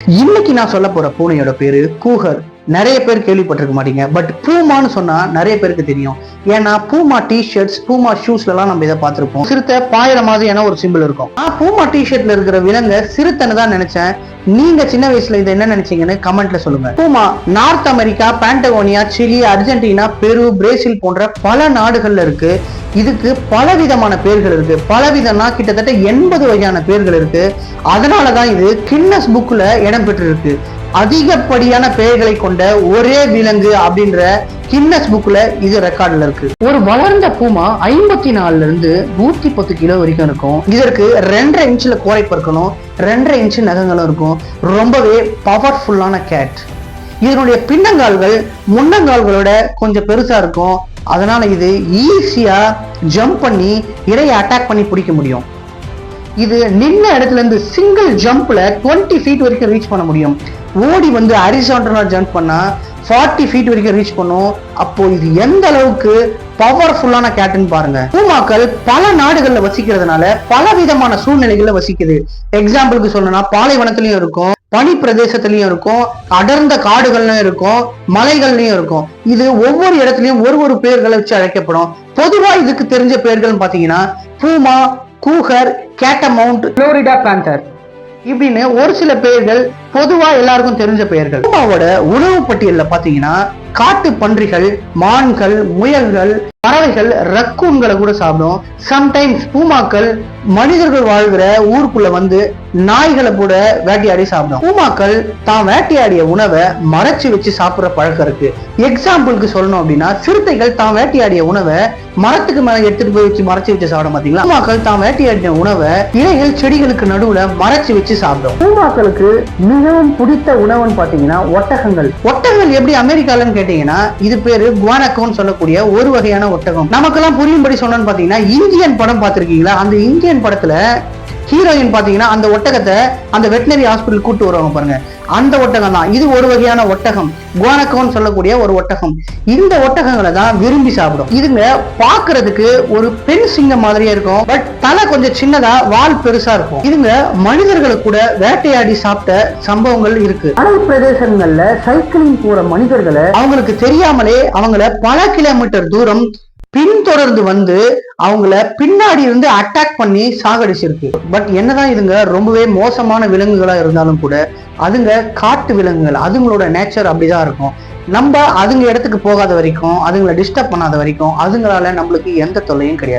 இன்னைக்கு நான் சொல்ல போற பூனையோட பேரு கூகர். நிறைய பேர் கேள்விப்பட்டிருக்க மாட்டீங்க, பட் பூமான்னு சொன்னா நிறைய பேருக்கு தெரியும். ஏன்னா பூமா டிஷர்ட்ஸ், பூமா ஷூஸ்ல எல்லாம் நம்ம இதை பார்த்திருப்போம். சிறுத்தை பாயிர மாதிரியான ஒரு சிம்பிள் இருக்கும். நான் பூமா டிஷர்ட்ல இருக்கிற விலங்க சிறுத்தைன்னு தான் நினைச்சேன். நீங்க சின்ன வயசுல இதை என்ன நினைச்சீங்கன்னு கமெண்ட்ல சொல்லுங்க. பூமா நார்த் அமெரிக்கா, பேண்டகோனியா, சிலி, அர்ஜென்டினா, பெரு, பிரேசில் போன்ற பல நாடுகள்ல இருக்கு. இதுக்கு பலவிதமான பேர்கள் இருக்கு. பலவிதம்னா கிட்டத்தட்ட 80 வகையான பேர்கள் இருக்கு. அதனாலதான் இது கின்னஸ் புக்ல இடம் பெற்றிருக்கு. அதிகப்படியான பெயர்களை கொண்ட ஒரே விலங்கு அப்படின்ற கின்னஸ் புக்ல இது ரெக்கார்ட்ல இருக்கு. ஒரு வளர்ந்த பூமா 54 இருந்து 110 கிலோ வரைக்கும் இருக்கும். இதற்கு 2.5 இன்ச்ல கோரைப்பு இருக்கணும், 2.5 இன்ச் நகங்களும் இருக்கும். ரொம்பவே பவர்ஃபுல்லான கேட். இதனுடைய பின்னங்கால்கள் முன்னங்கால்களோட கொஞ்சம் பெருசா இருக்கும். அதனால இது ஈஸியா ஜம்ப் பண்ணி இரையை அட்டாக் பண்ணி பிடிக்க முடியும். இது நின்ன இடத்துல இருந்து சிங்கிள் ஜம்ப்ல 20 ஃபீட் வரைக்கும் ரீச் பண்ண முடியும். ஓடி வந்து ஹரிசாண்டலா ஜம்ப் பண்ணா 40 ஃபீட் வரைக்கும் ரீச் பண்ணும். அப்போ இது எந்த அளவுக்கு பவர்ஃபுல்லான கேட்னு பாருங்க. பூமாக்கள் பல நாடுகள்ல வசிக்கிறதுனால பல விதமான சூழ்நிலைகள்ல வசிக்குது. எக்ஸாம்பிளுக்கு சொல்லணும்னா பாலைவனத்திலயும் இருக்கும், பனி பிரதேசத்திலயும் இருக்கும், அடர்ந்த காடுகள்லயும் இருக்கும், மலைகள்லயும் இருக்கும். இது ஒவ்வொரு இடத்துலயும் ஒரு பெயர்களை வச்சு அழைக்கப்படும். பொதுவா இதுக்கு தெரிஞ்ச பெயர்கள் பாத்தீங்கன்னா பூமா, கூகர், கேட்டமவுண்ட், புளோரிடா பேந்தர் இப்படின்னு ஒரு சில பெயர்கள் பொதுவா எல்லாருக்கும் தெரிஞ்ச பெயர்கள். பூமாவோட உணவு பட்டியல்ல பாத்தீங்கன்னா காட்டு பன்றிகள், மான்கள், முயல்கள், பறவைகள், ரக்கூன்களை கூட சாப்பிடும். சம்டைம்ஸ் பூமாக்கள் மனிதர்கள் வாழ்கிற ஊருக்குள்ள வந்து நாய்களை கூட வேட்டையாடி சாப்பிடும். பூமாக்கள் தான் வேட்டையாடிய உணவை மறைச்சு வச்சு சாப்பிடுற பழக்கம் இருக்கு. எக்ஸாம்பிளுக்கு சொல்லணும் அப்படின்னா சிறுத்தைகள் தான் வேட்டையாடிய உணவை மரத்துக்கு மேல எடுத்துட்டு போய் வச்சு மறைச்சு வச்சு சாப்பிட மாட்டீங்களா? பூமாக்கள் தான் வேட்டையாடிய உணவை இலைகள் செடிகளுக்கு நடுவுல மறைச்சு வச்சு சாப்பிடும். பூமாக்களுக்கு மிகவும் பிடித்த உணவுன்னு பாத்தீங்கன்னா ஒட்டகங்கள். ஒட்டகங்கள் எப்படி அமெரிக்காலன்னு கேட்டீங்கன்னா இது பேரு குவானக்கோன்னு சொல்லக்கூடிய ஒரு வகையான ஒட்டகம். நமக்கெல்லாம் புரியும்படி சொன்னு பாத்தீங்கன்னா இந்தியன் படம் பார்த்திருக்கீங்களா? அந்த இந்தியன் படத்துல ஹீரோயின் பாத்தீங்கன்னா அந்த ஒட்டகத்தை அந்த வெட்டினரி ஹாஸ்பிட்டல் கூட்டு வருவாங்க பாருங்க, அந்த ஒட்டகம் தான். இது ஒரு வகையான ஒட்டகம், குவானக்கோன்னு சொல்லக்கூடிய ஒரு ஒட்டகம். இந்த ஒட்டகங்களை தான் விரும்பி சாப்பிடும். இதுங்க பாக்குறதுக்கு ஒரு பெண் சிங்கம் மாதிரியே இருக்கும், பட் தலை கொஞ்சம் சின்னதா, வால் பெருசா இருக்கும். இதுங்க மனிதர்களை கூட வேட்டையாடி சாப்பிட்ட சம்பவங்கள் இருக்கு. கடல் பிரதேசங்கள்ல சைக்கிளிங் போற மனிதர்களை அவங்களுக்கு தெரியாமலே அவங்கள பல கிலோமீட்டர் தூரம் பின்தொடர்ந்து வந்து அவங்கள பின்னாடி இருந்து அட்டாக் பண்ணி சாகடிச்சிருக்கு. பட் என்னதான் இதுங்க ரொம்பவே மோசமான விலங்குகளா இருந்தாலும் கூட அதுங்க காட்டு விலங்குகள், அதுங்களோட நேச்சர் அப்படிதான் இருக்கும். நம்ம அதுங்க இடத்துக்கு போகாத வரைக்கும், அதுங்களை டிஸ்டர்ப் பண்ணாத வரைக்கும் அதுங்களால நம்மளுக்கு எந்த தொல்லையும் கிடையாது.